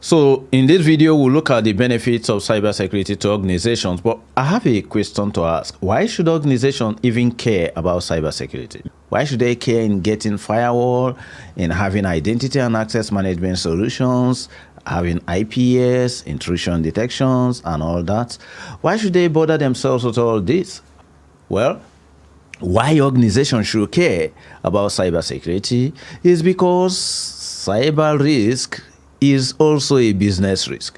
So in this video, we'll look at the benefits of cybersecurity to organizations, but I have a question to ask. Why should organizations even care about cybersecurity? Why should they care in getting firewall, in having identity and access management solutions, having IPS, intrusion detections, and all that? Why should they bother themselves with all this? Well, why organizations should care about cybersecurity is because cyber risk is also a business risk.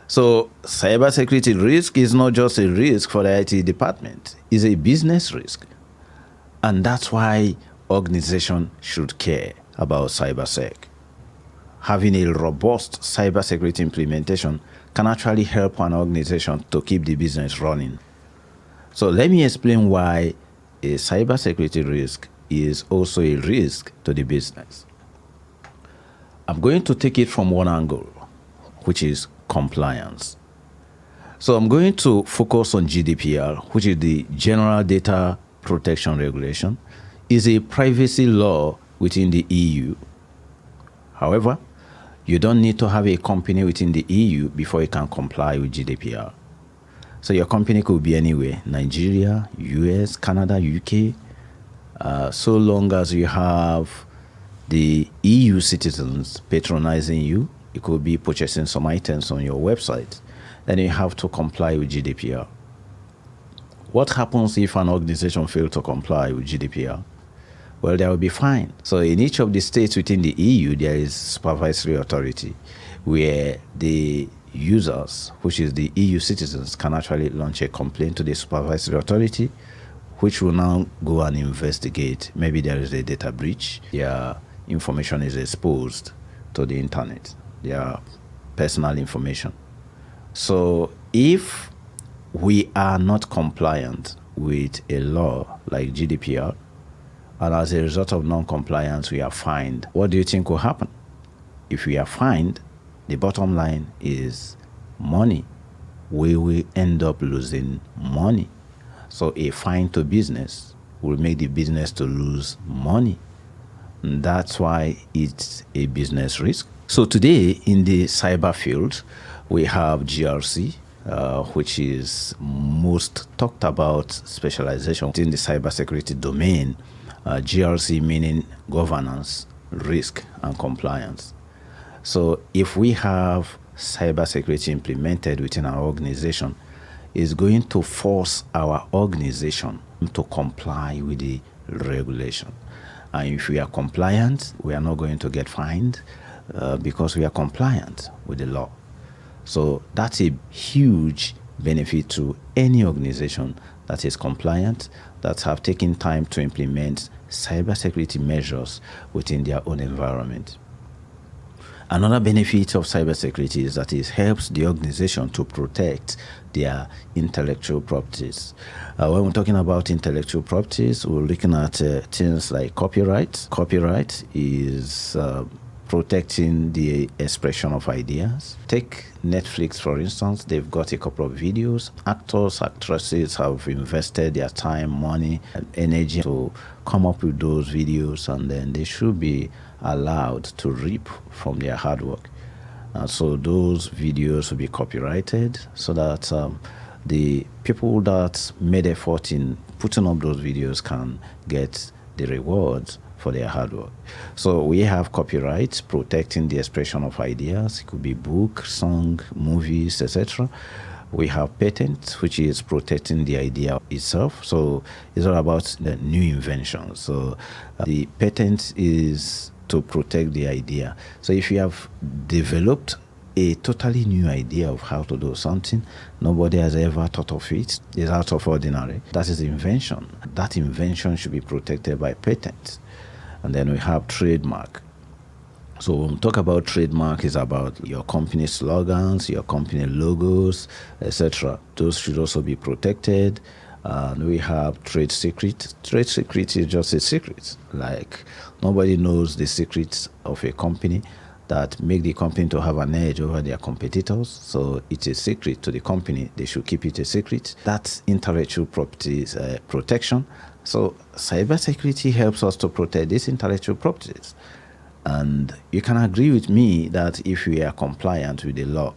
So cybersecurity risk is not just a risk for the IT department, it's a business risk. And that's why organizations should care about cybersec. Having a robust cybersecurity implementation can actually help an organization to keep the business running. So let me explain why a cybersecurity risk is also a risk to the business. I'm going to take it from one angle, which is compliance. So I'm going to focus on GDPR, which is the General Data Protection Regulation. It's a privacy law within the EU. However, you don't need to have a company within the EU before you can comply with GDPR. So your company could be anywhere, Nigeria, US, Canada, UK, so long as you have the EU citizens patronizing you. It could be purchasing some items on your website. Then you have to comply with GDPR. What happens if an organization fails to comply with GDPR? Well, there will be fine. So in each of the states within the EU, there is supervisory authority where the users, which is the EU citizens, can actually launch a complaint to the supervisory authority, which will now go and investigate. Maybe there is a data breach. Their information is exposed to the internet, their personal information. So if we are not compliant with a law like GDPR, and as a result of non-compliance, we are fined, what do you think will happen? If we are fined, the bottom line is money. We will end up losing money. So a fine to business will make the business to lose money. And that's why it's a business risk. So today in the cyber field, we have GRC, which is most talked about specialization in the cybersecurity domain. GRC meaning governance, risk, and compliance. So if we have cybersecurity implemented within our organization, it's going to force our organization to comply with the regulation. And if we are compliant, we are not going to get fined because we are compliant with the law. So that's a huge benefit to any organization that is compliant, that have taken time to implement cybersecurity measures within their own environment. Another benefit of cybersecurity is that it helps the organization to protect their intellectual properties. When we're talking about intellectual properties, we're looking at things like copyright. Copyright is protecting the expression of ideas. Take Netflix, for instance. They've got a couple of videos. Actors, actresses have invested their time, money, and energy to come up with those videos, and then they should be allowed to reap from their hard work. So those videos will be copyrighted so that the people that made effort in putting up those videos can get the rewards for their hard work. So we have copyright protecting the expression of ideas. It could be book, song, movies, etc. We have patent, which is protecting the idea itself. So it's all about the new inventions. So the patent is to protect the idea. So if you have developed a totally new idea of how to do something, nobody has ever thought of it, it's out of ordinary. That is invention. That invention should be protected by patent. And then we have trademark. So when we talk about trademark, it's about your company slogans, your company logos, etc. Those should also be protected. We have trade secret. Trade secret is just a secret. Like nobody knows the secrets of a company that make the company to have an edge over their competitors. So it's a secret to the company. They should keep it a secret. That's intellectual properties protection. So cybersecurity helps us to protect these intellectual properties. And you can agree with me that if we are compliant with the law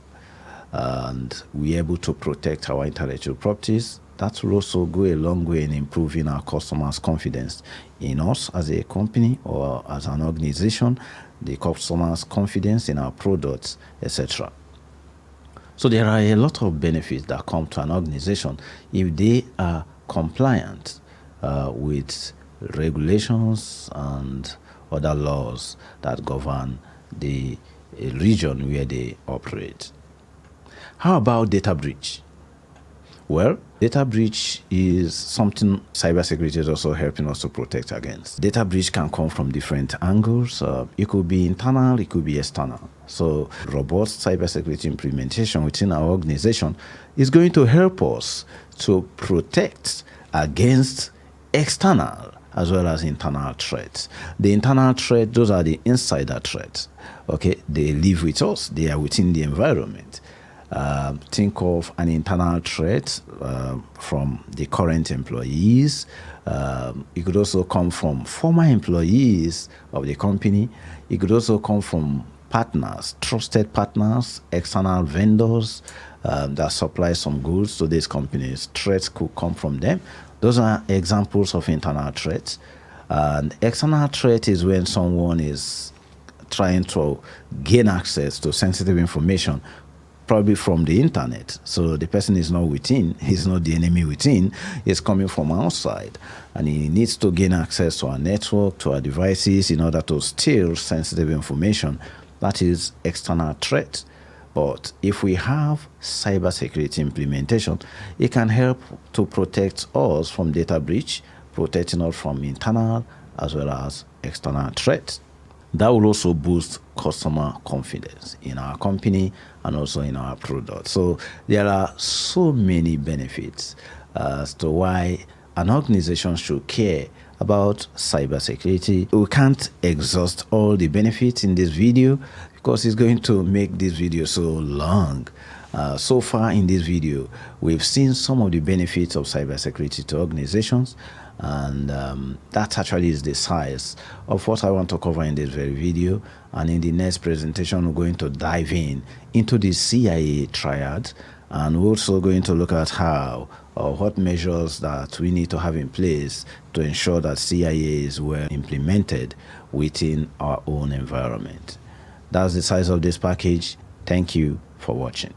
and we're able to protect our intellectual properties, that will also go a long way in improving our customers' confidence in us as a company or as an organization, the customers' confidence in our products, etc. So there are a lot of benefits that come to an organization if they are compliant with regulations and other laws that govern the region where they operate. How about data breach? Well, data breach is something cybersecurity is also helping us to protect against. Data breach can come from different angles. It could be internal, it could be external. So robust cybersecurity implementation within our organization is going to help us to protect against external as well as internal threats. The internal threat, those are the insider threats. Okay, they live with us, they are within the environment. Think of an internal threat from the current employees. It could also come from former employees of the company. It could also come from partners, trusted partners, external vendors that supply some goods to these companies. Threats could come from them. Those are examples of internal threats. And external threat is when someone is trying to gain access to sensitive information, probably from the internet. So the person is not within, he's not the enemy within, he's coming from outside. And he needs to gain access to our network, to our devices in order to steal sensitive information. That is external threat. But if we have cybersecurity implementation, it can help to protect us from data breach, protecting us from internal as well as external threats. That will also boost customer confidence in our company and also in our product. So there are so many benefits as to why an organization should care about cybersecurity. We can't exhaust all the benefits in this video because it's going to make this video so long. So far in this video, we've seen some of the benefits of cybersecurity to organizations, and that actually is the size of what I want to cover in this very video. And in the next presentation, we're going to dive into the CIA triad, and we're also going to look at how or what measures that we need to have in place to ensure that CIA is well implemented within our own environment. That's the size of this package. Thank you for watching.